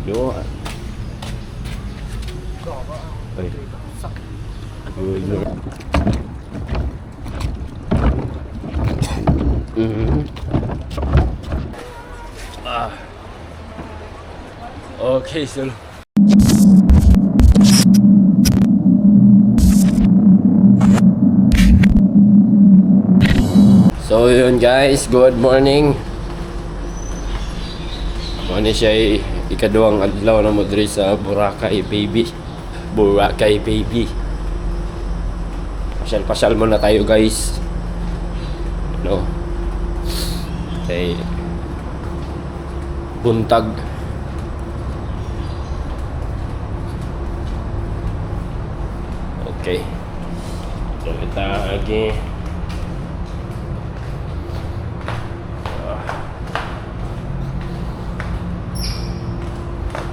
Yo. Ay. Good. Okay, so yun guys, good morning. Ano siya ikaduhang adlaw na mo diri sa Boracay baby. Pasyal muna tayo guys. No. Okay. Buntag. Okay. So kita lagi.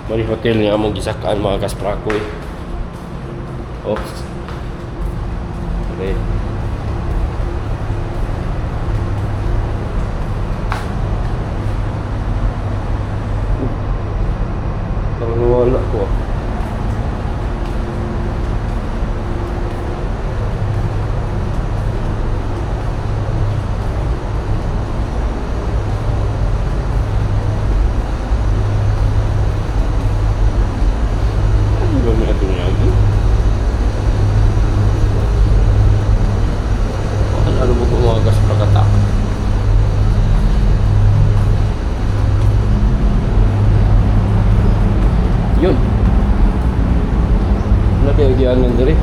Mari hotel nga mong gisakaan mga kasprako eh. Oh. Okay. Parang wala ko. Yun. Wala kayo gianan diri.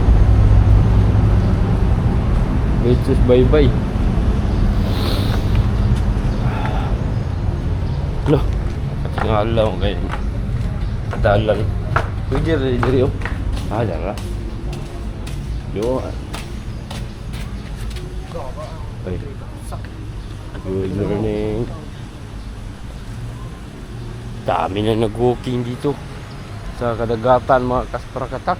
Beaches bye-bye. Lo, katingalaw kayo. Dalan. Pwede rin diri oh. Dara. Yo. Ay. Good morning. Dami na nag-walking dito sa kadagatan mga kasprakatak.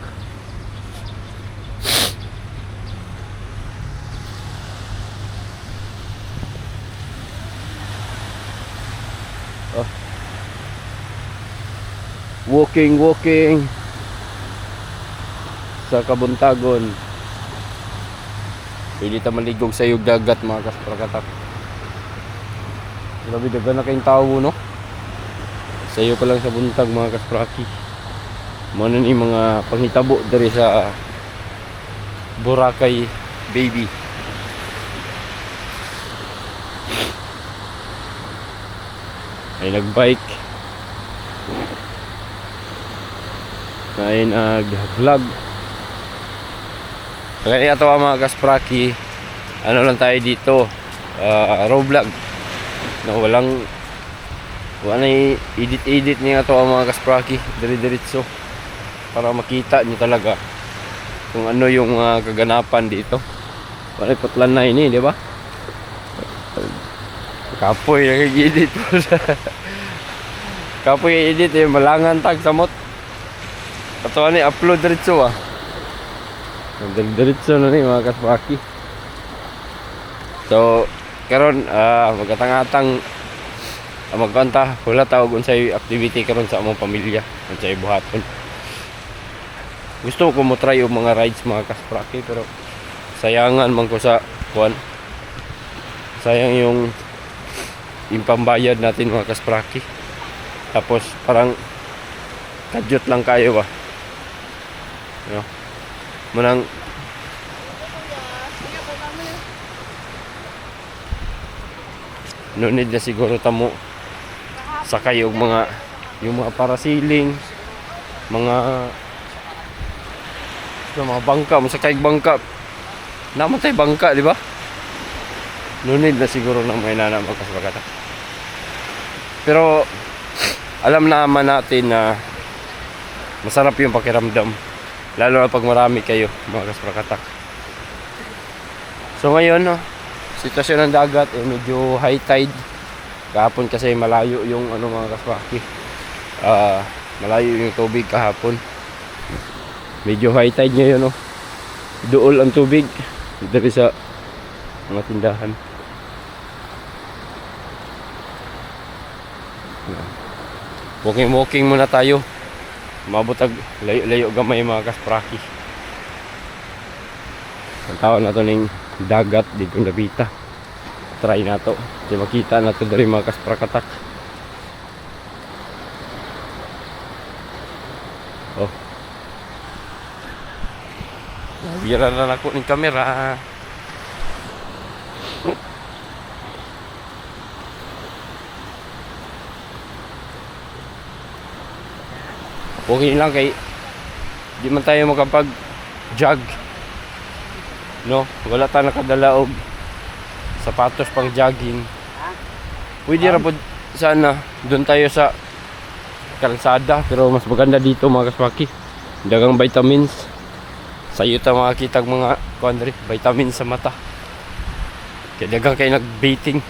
Oh. Walking sa Kabuntagon. Pwede ta maligog sa yug dagat mga kasprakatak. Grabe dagan na kayong tao no. Sayo pa lang sa buntag mga kaspraki. Mano ni mga panghitabo dari sa Boracay baby. Ay nagbike. Ay nag-vlog. Kaya ito mga kaspraki. Ano lang tayo dito. Raw vlog. Na walang edit niya ito mga kaspraki. Dire-diretso. Para makita niyo talaga kung ano yung kaganapan dito. Parang patlan na ini, di ba? Kapoy nag-edit po sa kapoy edit malangan tag samot. Ato ani upload diretso ah. Diretso na ni mga kaspraki. So karon magkatang-atang magkanta wala tawag unsay activity karon sa among pamilya unsay buhaton. Gusto ko mo try yung mga rides mga kaspraki pero sayangan man ko sa kuan. Sayang yung pambayad natin mga kaspraki. Tapos parang kadyot lang kayo ba. No? Munang no need na siguro tamo sakay og yung mga parasailing, mga bangka, masakay bangka. Naman tayo bangka, di ba? Nunid na siguro na may nanamang kasprakatak. Pero alam naman natin na masarap yung pakiramdam. Lalo na pag marami kayo, mga kasprakatak. So ngayon, no, sitwasyon ng dagat medyo high tide. Kahapon kasi malayo yung mga kaspraki. Malayo yung tubig kahapon. Medyo high tide ngayon, no. Duol ang tubig dito sa mga tindahan. Walking muna tayo. Mabutag layo gamay mga kaspraki. Ang tawag na to ning dagat dito Nabita. Try na to. Di makita na to dari mga kasprakatak. Oh. Bira na ako ng kamera. Okay lang kay di man tayo makapag jog. No, wala ta nakadala og sapatos pang jogging. Pwede ra pod sana doon tayo sa kalsada pero mas maganda dito mga kaswaki. Dagang vitamins. Sayo ta makakita mga kuandri, vitamins sa mata. Kaya dagang kay nag-baiting,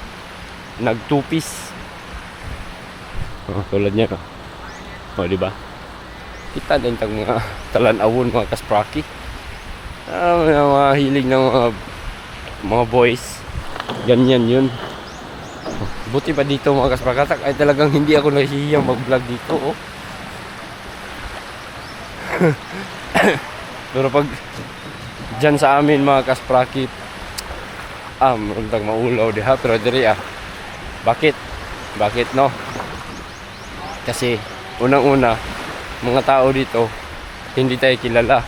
nag-two-piece. Tulad niya. Oh, di ba? Kita din tang mga talan-awon mga kaspraki. Mga hilig ng mga boys. Ganyan yun. Buti pa dito mga kasprakatak ay talagang hindi ako nahihiyang mag-vlog dito. Oh. Pero pag dyan sa amin mga kaspraki, untang maulaw diha. Pero diri bakit? Bakit no? Kasi unang-una mga tao dito hindi tayo kilala.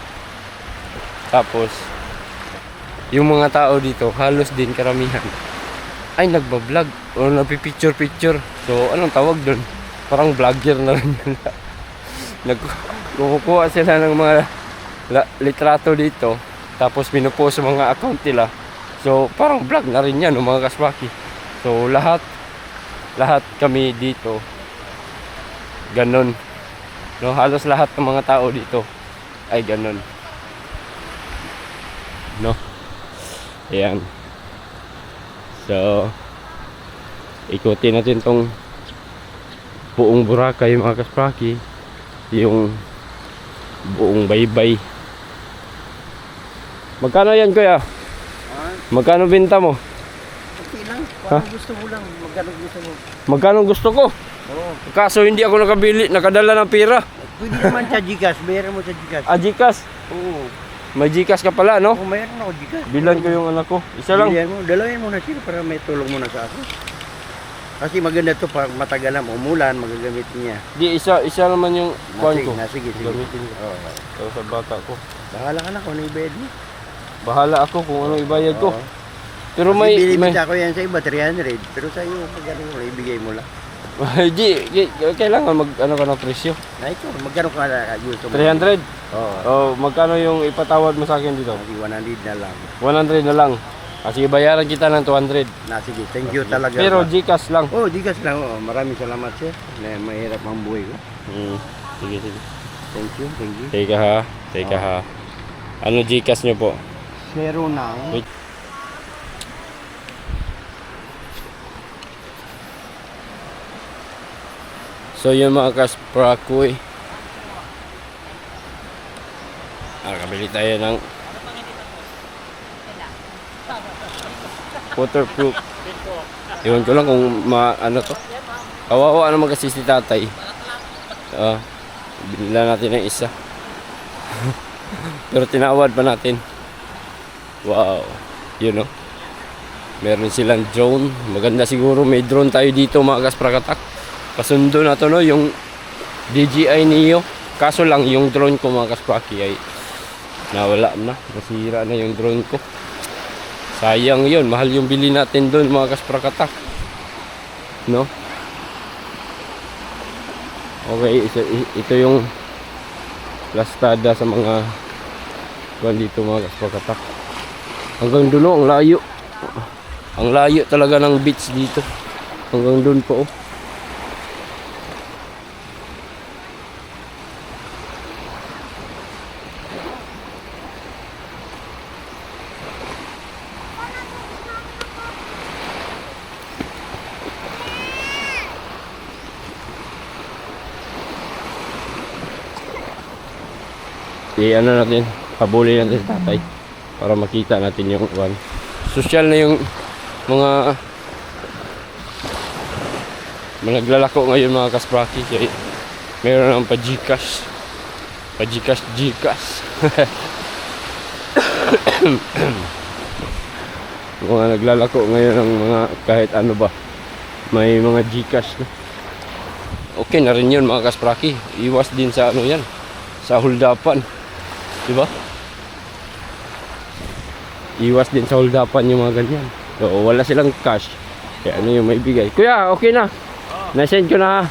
Tapos yung mga tao dito halos din karamihan ay nagba-vlog o nagpi-picture. So anong tawag doon? Parang vlogger na rin yun. Nagkukuha sila ng mga litrato dito tapos pinupost sa mga account nila. So parang vlog na rin yan mga kaswaki. So lahat kami dito ganun. No, halos lahat ng mga tao dito ay ganun. No. Ayan. So ikutin natin tong buong Boracay mga kaspraki, yung buong baybay. Magkano yan kuya? Magkano binta mo? Okay lang, parang gusto mo lang. Magkano gusto mo? Magkano gusto ko? Oo. Kaso hindi ako nakadala ng pera. Pwede naman sa Gcash, bayaran mo sa Gcash. Gcash? Oo. May Gcash ka pala, no? Oo, mayroon ako Gcash. Bilan ko yung anak ko. Isa lang. Bilihan mo, dalawin mo na sila para may tulong mo na sa ako. Kasi maganda to pag matagal na umulan, magagamit niya. Di, isa naman yung kuwan ko. Sige. Gamitin ko. Oo. Pero sa bata ko. Bahala ka na kung ano ibayad mo. Bahala ako kung anong ibayad ko. Oo. Pero Kasi may... binibita ko yan sa iba, 300. Pero sa iyo, pag ano mo, ibigay mo lang. Di, kailangan ano ka ng presyo. Na ito, magkano ka gusto mo? 300? Oo. O, magkano yung ipatawad mo sa akin dito? Kasi 100 na lang. 100 na lang. Sige, bayaran kita ng 200. Sige, thank you talaga. Pero Gcash lang. Oh, Gcash lang. Oh. Maraming salamat sir. Mahirap ang buhay ko. Sige. Thank you. Teka ha. Ano Gcash nyo po? 09. So yun mga kasprakoy. Kabili tayo ng waterproof. Iwan ko lang kung ano to. Kawawa naman kasi si tatay. Binila natin ng isa. Pero tinawad pa natin. Wow. Yun know? Meron silang drone. Maganda siguro may drone tayo dito mga kasprakatak. Kasundo na to no, yung DJI Neo. Kaso lang yung drone ko mga kaspraki ay nawala na. Nasira na yung drone ko. Sayang yun. Mahal yung bili natin doon mga kasprakatak. No? Okay, ito yung plastada sa mga kuwan dito mga kasprakatak. Hanggang dulo, ang layo. Ang layo talaga ng beach dito. Hanggang doon po oh. Ano natin, habulin natin sa tatay para makita natin yung one. Social na yung mga naglalako ngayon mga kaspraki. Meron ng pa-Gcash. Gcash. Mga naglalako ngayon ng mga kahit ano ba. May mga Gcash na. Okay na rin yun mga kaspraki. Iwas din sa ano yan. Sa huldapan. Diba? Iwas din sa huldapan yung mga ganyan. So, wala silang cash. Kaya ano yung may bigay. Kuya, okay na. Na-send ko na ha.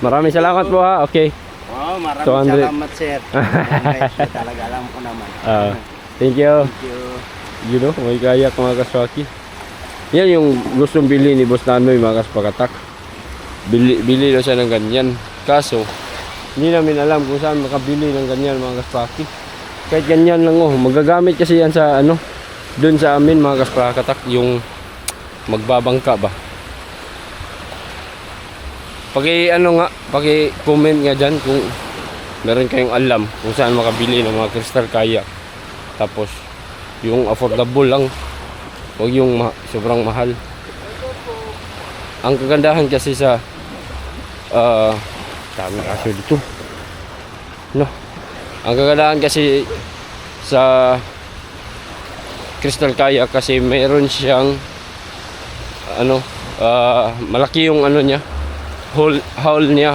Maraming salamat po ha. Okay. Wow, maraming 200. salamat sir. Guys, talaga alam ko naman. Thank you. Thank you. You know, may kayak mga kaswaki. Yan yung gustong bili ni Boss Nanoy mga kaspakatak. Bili daw siya ng ganyan. Kaso, hindi namin alam kung saan makabili ng ganyan mga kaspaki. Kahit ganyan lang oh. Magagamit kasi yan sa ano, dun sa amin mga kaspakatak. Yung magbabangka ba. Paki-comment nga dyan kung meron kayong alam kung saan makabili ng mga crystal kayak. Tapos, yung affordable lang. Huwag yung sobrang mahal. Ang kagandahan kasi sa dami kaso dito. No. Ang kagandahan kasi sa crystal kayak kasi meron siyang ano, malaki yung ano niya. Hull niya.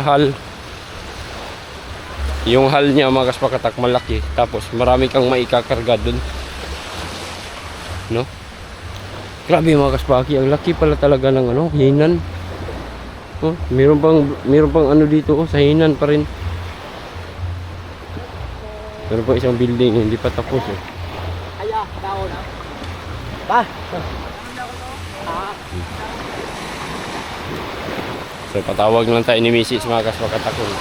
Yung hull niya mga kaspakatak malaki. Tapos marami kang maikakarga dun. No? Grabe mga kaspaki, ang laki pala talaga ng ano, hinan. Oh, meron pang ano dito oh, sa hinan pa rin. Meron pa isang building, hindi pa tapos eh. Aya, daon. Ba. So patawag lang tayo ni Mrs. mga kaspakatak kung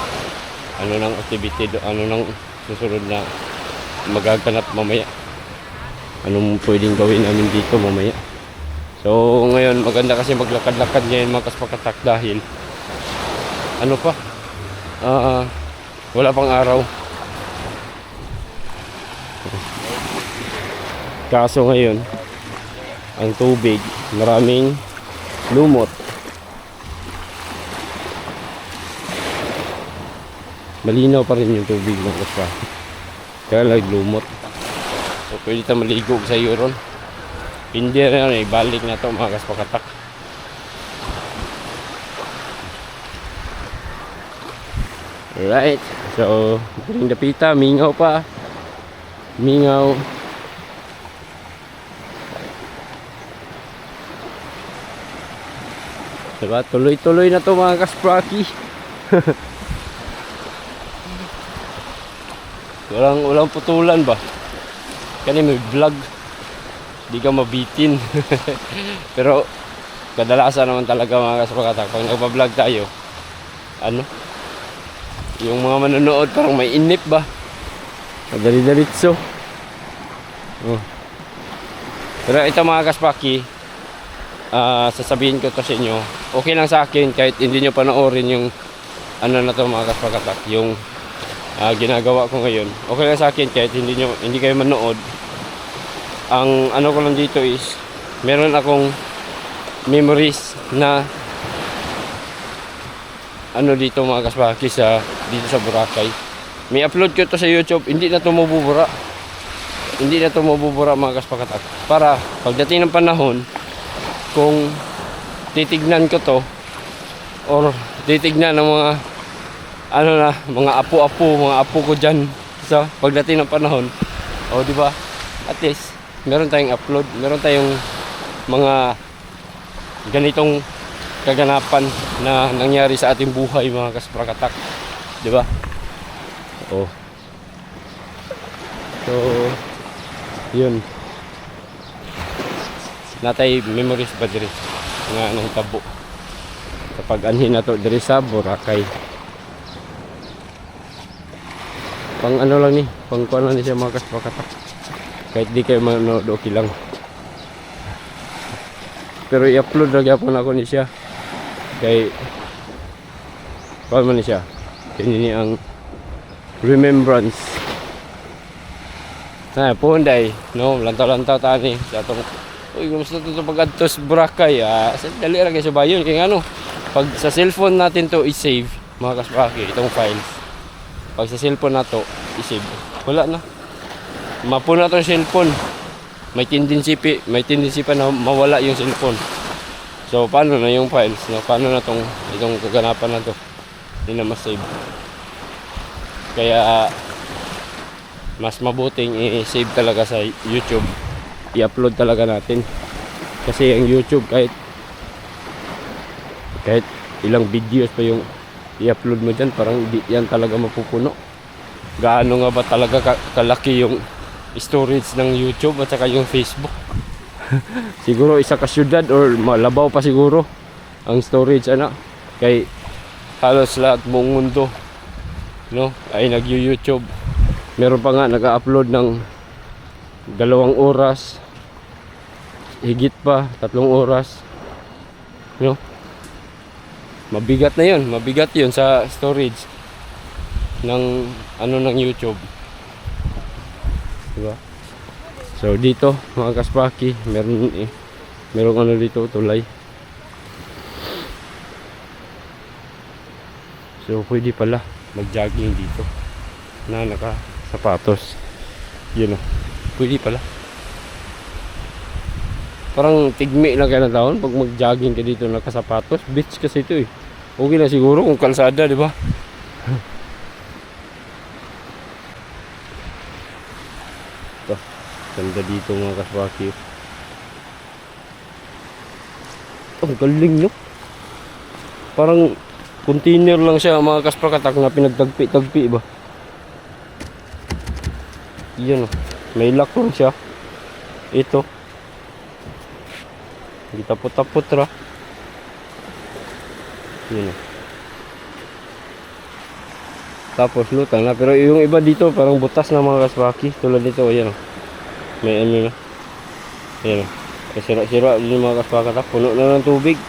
ano nang activity, ano nang susunod na magaganap mamaya. Anong pwedeng gawin namin dito mamaya. So ngayon maganda kasi maglakad-lakad ngayon mga kaspakatak dahil ano pa wala pang araw. Kaso ngayon ang tubig maraming lumot. Malinaw pa rin yung tubig mga kaspakatak. Kaya naglumot. So pwede tayo maligo sa iyo ron. Hindi na yan, ibalik na ito mga kaspakatak. Alright, so galing dapita, mingaw pa. Mingaw. Diba, tuloy-tuloy na ito mga kaspraki. walang putulan ba? Kani may vlog. Di ka mabitin. Pero kadalasan naman talaga mga kaspakatak pag nagpa-vlog tayo, ano, yung mga manonood parang may inip ba, madali-dalitso. Pero ito mga kaspaki, sasabihin ko to sa inyo, okay lang sa akin kahit hindi nyo panoorin yung ano na to mga kaspakatak, yung ginagawa ko ngayon. Okay lang sa akin kahit hindi kayo manood. Ang ano ko lang dito is meron akong memories na ano dito mga kaspaki dito sa Boracay. May upload ko to sa YouTube, hindi na to mabubura. Hindi na to mabubura mga kaspakatak. Para pagdating ng panahon, kung titignan ko to or titignan ng mga ano na, mga apo ko diyan sa pagdating ng panahon, o di ba? At least meron tayong upload, meron tayong mga ganitong kaganapan na nangyari sa ating buhay mga kaspakatak, di ba? Oh. So, yun. Natay memories ba diri nga nang tabo. Kapag anhin na to diri sa Boracay. Pang ano lang ni, pang kuan lang ni siya mga kaspakatak. Kahit di kayo manood, okay lang. Pero i-upload lagi po na ako ni siya. Kay paano man ni siya? Kaya ni ang remembrance. Po hunday, no, lantaw-lantaw tani sa atong uy, gusto to pag-adtos Boracay. Dali ra kay sa bayon kay ano, pag sa cellphone natin to i-save, mga kaspaki, itong files. Pag sa cellphone na to, isave. Wala na. Mapuno na itong cellphone. May tendency pa na mawala yung cellphone. So, paano na yung files? No? Paano na itong kaganapan na to? Hindi na ma-save. Kaya, mas mabuting i-save talaga sa YouTube. I-upload talaga natin. Kasi ang YouTube, kahit ilang videos pa yung i-upload mo dyan, parang hindi yan talaga mapupuno. Gaano nga ba talaga kalaki yung storage ng YouTube at saka yung Facebook? Siguro isa ka syudad or malabaw pa siguro ang storage kay halos lahat buong mundo ay nag-YouTube. Meron pa nga nag-upload ng 2 oras, higit pa 3 oras. Mabigat yun sa storage ng ng YouTube, diba? So dito mga kaspaki, meron dito tulay. So pwede pala mag-jogging dito na naka-sapatos. Yun pwede pala. Parang tigmi lang kayo na taon pag mag-jogging ka dito naka-sapatos. Beach kasi ito okay na siguro kung kalsada, di ba? Ito, ganda dito mga kaspaki. Ang galing, no? Parang container lang siya mga kaspakatak na pinagtagpi-tagpi ba? Yan may lock rin siya. Ito ditapot-tapot ra. Yan tapos lutang na, pero yung iba dito parang butas na mga kaspaki. Tulad nito, ayan may na ayan sira-sira din mga kaspakatak. Puno na ng tubig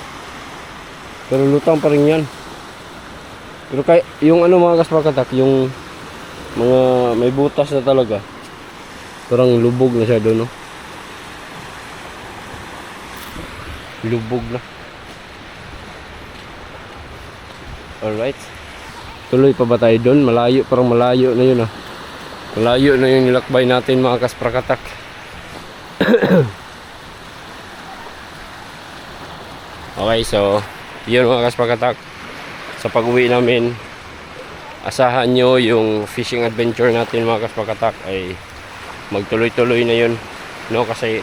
pero lutang pa rin yan. Pero kay yung mga kaspakatak, yung mga may butas na talaga, parang lubog na siya doon, lubog na. Alright, tuloy pa ba tayo doon? Parang malayo na yun malayo na yung nilakbay natin mga kaspakatak. Okay, so yun mga kaspakatak, sa pag-uwi namin, asahan nyo yung fishing adventure natin mga kaspakatak ay magtuloy-tuloy na yun, kasi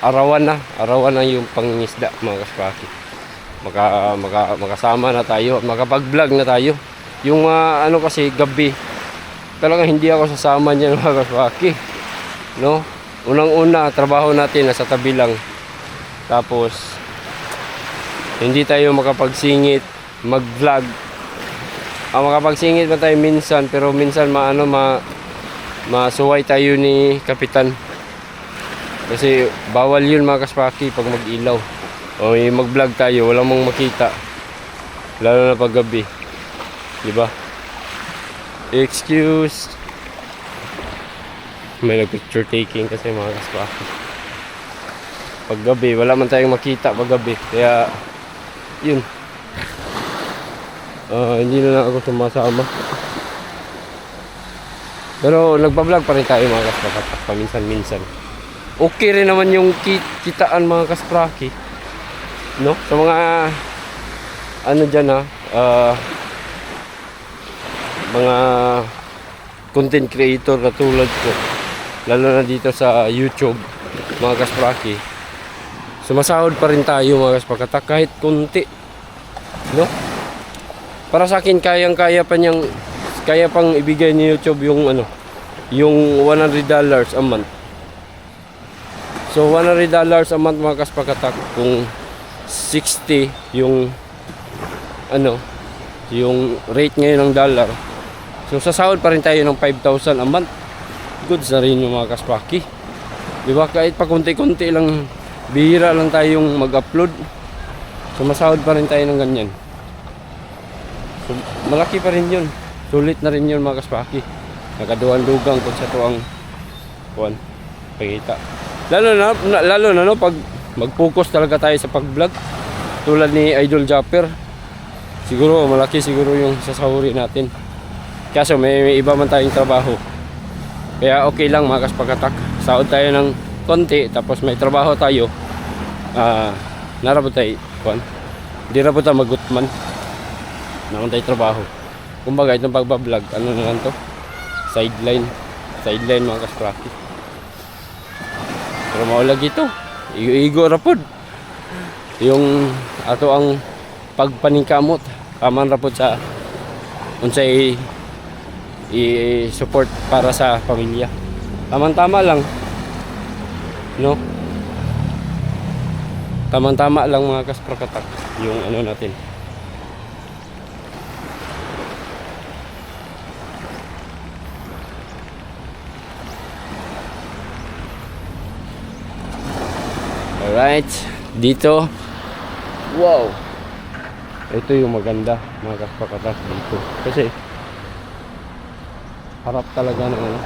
arawan na yung pangingisda mga kaspaki. Makasama na tayo, makapag-vlog na tayo. Yung kasi gabi talagang hindi ako sasama niyan mga kaspaki, unang-una trabaho natin nasa tabi lang, tapos hindi tayo makapagsingit mag-vlog. Makapagsingit pa tayo minsan, pero minsan masuway tayo ni Kapitan. Kasi bawal yun mga kaspaki pag mag-ilaw. O mag-vlog tayo, walang mong makita. Lalo na pag gabi. Diba? Excuse. May nag-picture taking kasi mga kaspaki. Pag gabi, wala man tayong makita pag gabi. Kaya, yun. Hindi na lang ako sumasama. Pero nagpa-vlog pa rin tayo mga kaspakatak, paminsan-minsan. Okay rin naman yung kitaan mga kaspraki, sa mga dyan mga content creator na tulad ko, lalo na dito sa YouTube mga kaspraki. Sumasahod pa rin tayo mga kaspakatak kahit kunti, para sa akin kaya pang ibigay ni YouTube yung yung $100 a month. So $100 a month mga kaspakatak, kung 60 yung yung rate ngayon ng dollar, so sasahod pa rin tayo ng 5,000 a month. Goods na rin yung mga kaspaki, diba? Kahit pa kunti-kunti lang, bihira lang tayong mag-upload, so masahod pa rin tayo ng ganyan. So, malaki pa rin yun, sulit na rin yun mga kaspaki. Nakaduhan-dugang kung sa to ang pagkita. Lalo na pag mag-focus talaga tayo sa pag-vlog, tulad ni Idol Japper. Siguro malaki siguro yung sasahuri natin. Kaso may iba man tayong trabaho. Kaya okay lang mga kaspakatak. Sahod tayo ng konti tapos may trabaho tayo. Narabot tayo kuan. Di ra po tayo magutman. Naman tayo trabaho. Kumbaga itong pagbablog, ano na lang to? Sideline mga kaspraki. Pero maulag ito. Igo rapod. Yung ato ang pagpaningkamot. Kaman rapod sa unsay i-support para sa pamilya. Tama-tama lang. No? Tama-tama lang mga kasprakatak yung ano natin. Alright, dito. Wow. Ito yung maganda mga kaspakatak dito. Kasi harap talaga ng ano.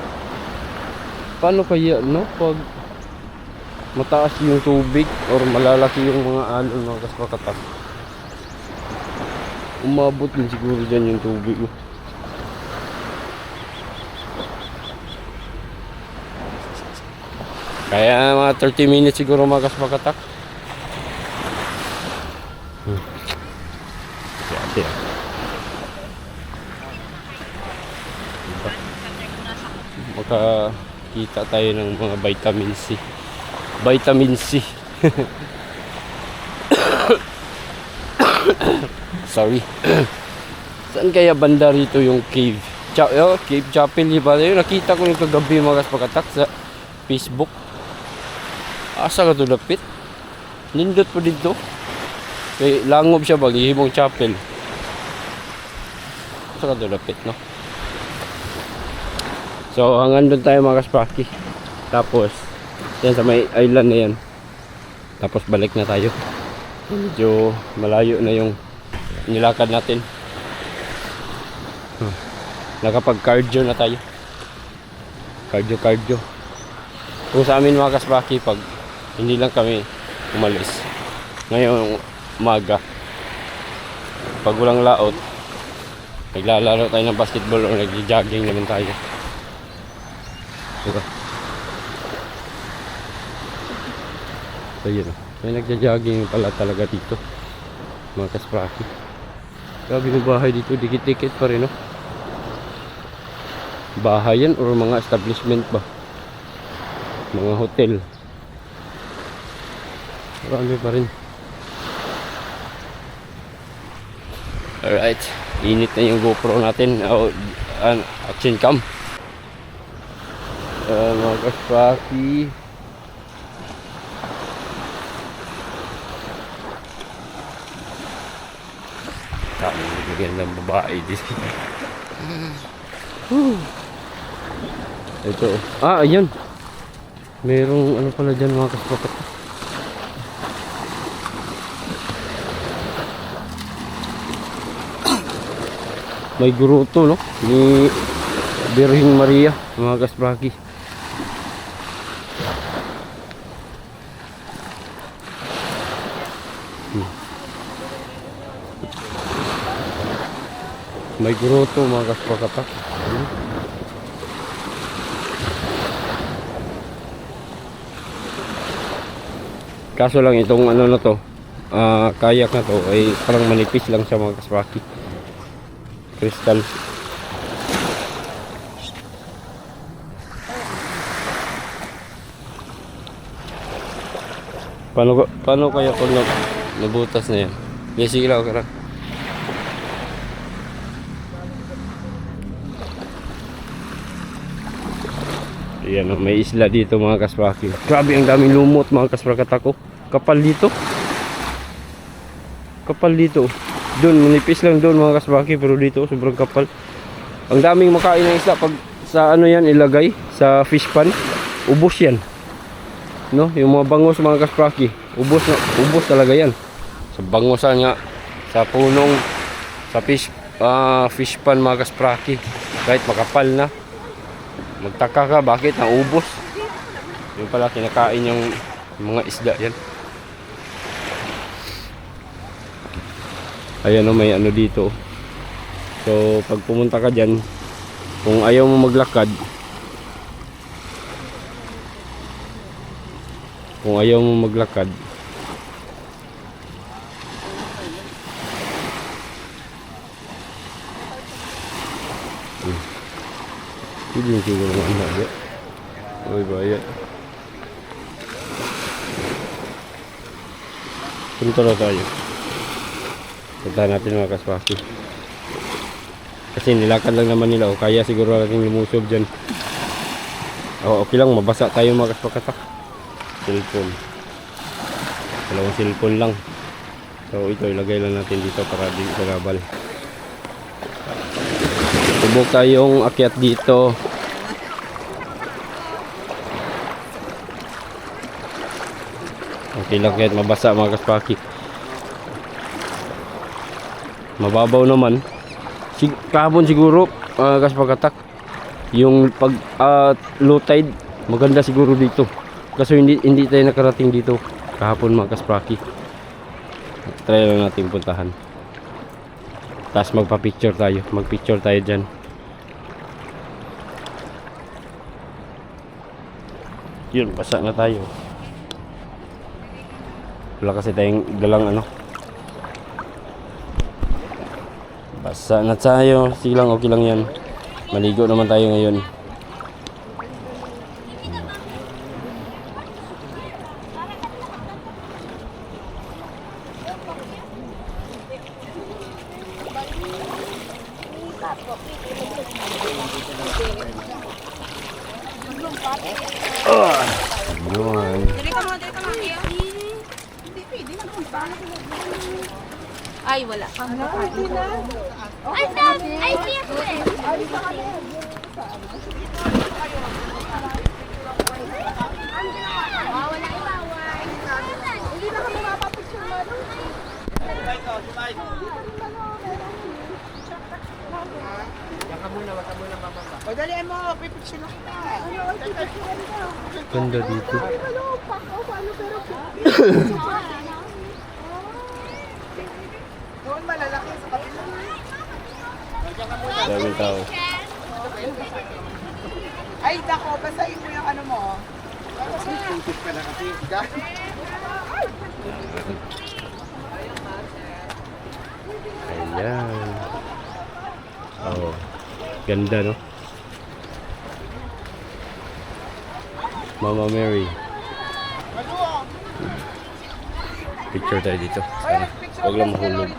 Paano kaya no pag mataas yung tubig or malalaki yung mga alon mga kaspakatak? Umabot din siguro dyan yung tubig. Kaya mga 30 minutes siguro mga kaspakatak. Ate. Makakita tayo ng mga vitamin C. Vitamin C. Sorry. Saan kaya banda rito yung cave? Cave Chapel, diba? Yung nakita ko yung kagabi mga kaspakatak sa Facebook. Asa ka to dapit? Nindot po dito. Kay langob siya bagihimong chapel. Asa ka to dapit, no? So hanggang doon tayo mga kaspaki. Tapos yan sa may island na yan. Tapos balik na tayo. Medyo malayo na yung nilakad natin. Nakapag cardio na tayo. Cardio. Kung sa amin mga kaspaki, pag hindi lang kami umalis ngayong umaga, pag walang laot, naglalaro tayo ng basketball o nag-jogging naman tayo. Diba? So yun, may nagja-jogging pala talaga dito mga kaspraki. Grabe yung bahay dito, dikit-dikit pa rin, no? Bahay yan or mga establishment ba? Mga hotel. Marami pa rin. Alright, init na yung GoPro natin. Action cam. Mga kaspaki. Kami bigyan ng babae dito. Ito. Ayan. Merong ano pala dyan mga kaspakat. May gruto, no? Ni Birhing Maria, mga kaspraki. May gruto mga kaspakatak. Kaso lang itong ano na to, kayak na to ay parang manipis lang sa mga kaspaki. Kristal. Paano kaya kung nabutas na yan? Sige lang, okay lang. Ayan, may isla dito mga kaspaki. Grabe ang daming lumot mga kaspakatak ko. Kapal dito. Doon, manipis lang doon mga kasbaki, pero dito sobrang kapal. Ang daming makain ng isda pag sa ano yan ilagay sa fish pan, ubos yan. No, yung mga bangos mga kasbaki, ubos talaga yan. Sa bangosan nga sa punong sa fish pan mga kasbaki, kahit makapal na. Magtaka ka bakit ang ubos. Yung pala kinakain yung mga isda yan. Ayan o, may ano dito. So pag pumunta ka dyan, kung ayaw mo maglakad, hindi yung siguro mga anak. Uy, bayan. Punta na tayo. Punta natin mga kaswaki. Kasi nilakad lang naman nila. O kaya siguro natin lumusob dyan. O, okay lang, mabasa tayo mga kaswakatak. Cellphone. Dalawang cellphone lang. So ito ilagay lang natin dito para di sa gabal. Subok tayong akyat dito. Okay lang kahit mabasa mga kaspaki. Mababaw naman. Kahapon siguro kaspakatak. Yung pag low tide maganda siguro dito. Kasi hindi tayo nakarating dito kahapon mga kaspaki. Try lang natin puntahan. Tapos magpa-picture tayo. Mag-picture tayo dyan. Yun, basa na tayo. Wala kasi tayong dalang ano. Basa na tayo. Sige lang, okay lang yan. Maligo naman tayo ngayon. Yun. Dali ka mo, Kia. Hindi pwede na kung paano. Ay, wala. I see a fish. Wala ibaway. Hindi na kami mapapicture mo. O, dali mo, pipicture na kita. Ganda dito. Doon malalaki sa kapila. Daming tao. Ay, dako, basahin mo yung ano mo. Ayan. Oh, ganda no? Mama Mary. Picture tayo dito. Sana. Huwag lang mahulog.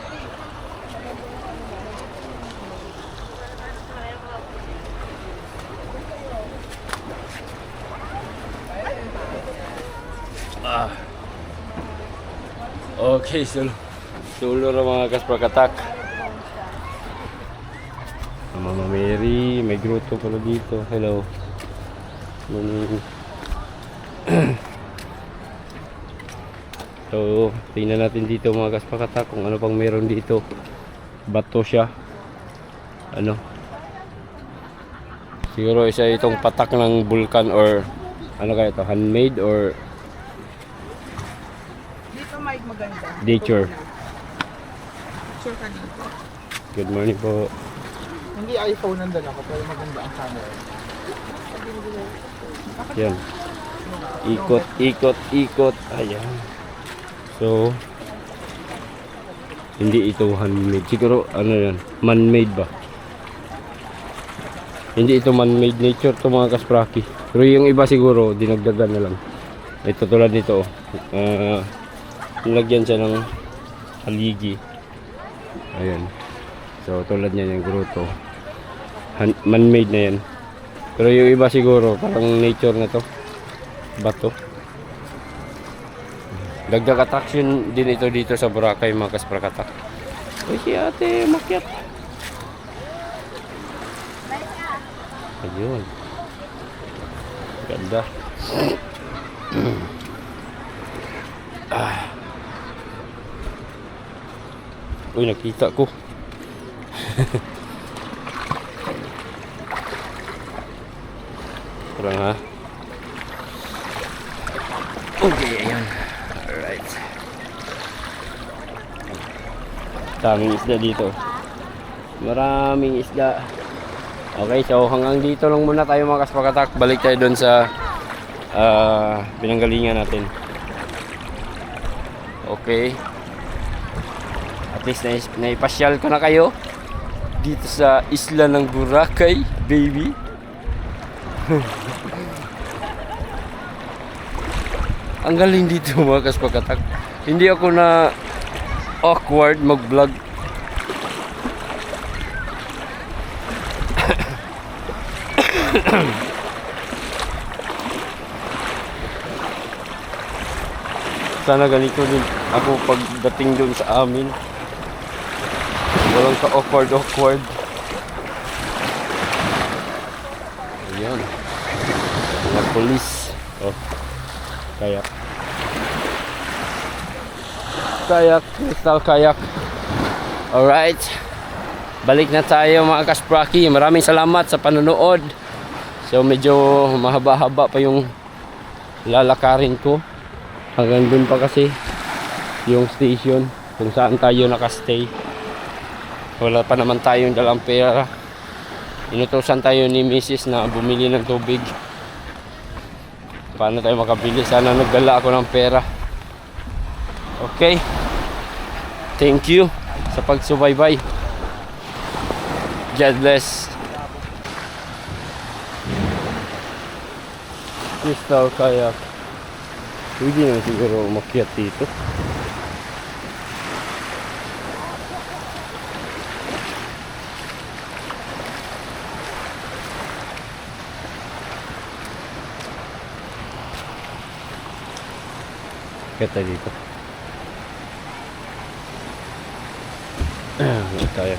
Okay, sulo na mga kaspakatak. Mama Mary, may grotto pala dito. Hello. So, tingnan natin dito mga kaspakatak kung ano pang meron dito. Bato siya. Ano? Siguro isa itong patak ng vulkan or ano kaya ito? Handmade or Dito may maganda. nature? Picture ka dito. Good morning po. Hindi iPhone ang dala ko, pero maganda ang camera. Yan. Ikot, ikot, ikot. Ayan. So, hindi ito handmade. Siguro, ano yan? Man-made ba? Hindi ito man-made. Nature to mga kaspraki. Pero yung iba siguro, dinagdagan na lang. Ito tulad nito. Nilagyan siya ng haligi. Ayan. So, tulad niya yung grotto. Man-made na yan. Pero yung iba siguro, parang nature na to. Bato. Dagdag attraction din ito dito sa Boracay mga kasprakatak. Uy, si ate, makyat. Ayun. Ganda. Uy, nakita ko. Kurang ha. Okay, ayan. Alright. Daming isda dito. Maraming isda. Okay, so hanggang dito lang muna tayo mga kaspakatak. Balik tayo doon sa pinanggalingan natin. Okay. At least naipasyal ko na kayo dito sa isla ng Boracay, baby. Ang galing dito mga kaspakatak. Hindi ako na awkward mag-vlog. Sana ganito din ako pagdating doon sa amin. Walang ka-awkward. Ayan. Mga polis. Oh. Kayak. Crystal kayak. Alright. Balik na tayo mga kaspraki. Maraming salamat sa panonood. So medyo mahaba-haba pa yung lalakarin ko. Hanggang dun pa kasi yung station kung saan tayo nakastay. Wala pa naman tayong dalang pera. Inutusan tayo ni Mrs. na bumili ng tubig. Paano tayo makabili? Sana nagdala ako ng pera. Okay. Thank you sa pagsubaybay. God bless. Crystal kayak. Pwede na siguro umakyat dito. Kata dito. Kaya.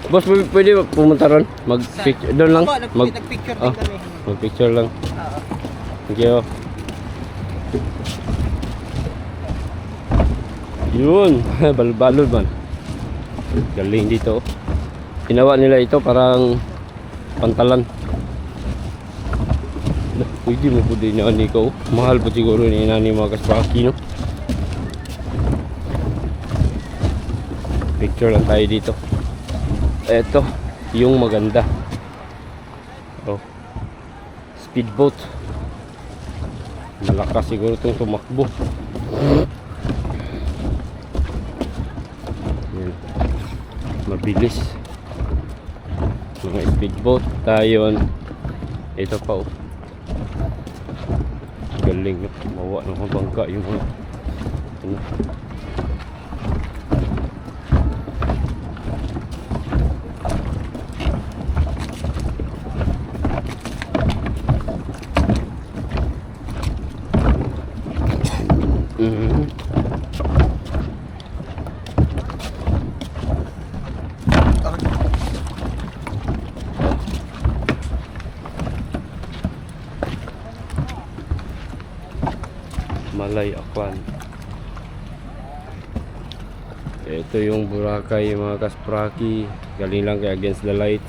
Boss, pwede ba pumunta ron? Mag-picture doon lang. Nagpicture din kami. Mag-picture lang. Oo. Thank you. Yun, balbalod man. Galing dito. Ginawa nila ito parang pantalan. Pwede mo po din yan ikaw. Mahal po siguro ni nani mga kaspaki, no? Picture lang tayo dito. Ito, yung maganda. Oh. Speedboat. Malakas siguro itong tumakbo. Yan. Mabilis. Mga speedboat. Tayon. Ito pa, oh. Galing, no? Mawa ng mga bangka yung mga ano. Malay Akwan. Ito yung Boracay mga kaspraki. Galing lang kay Against the Light.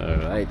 Alright.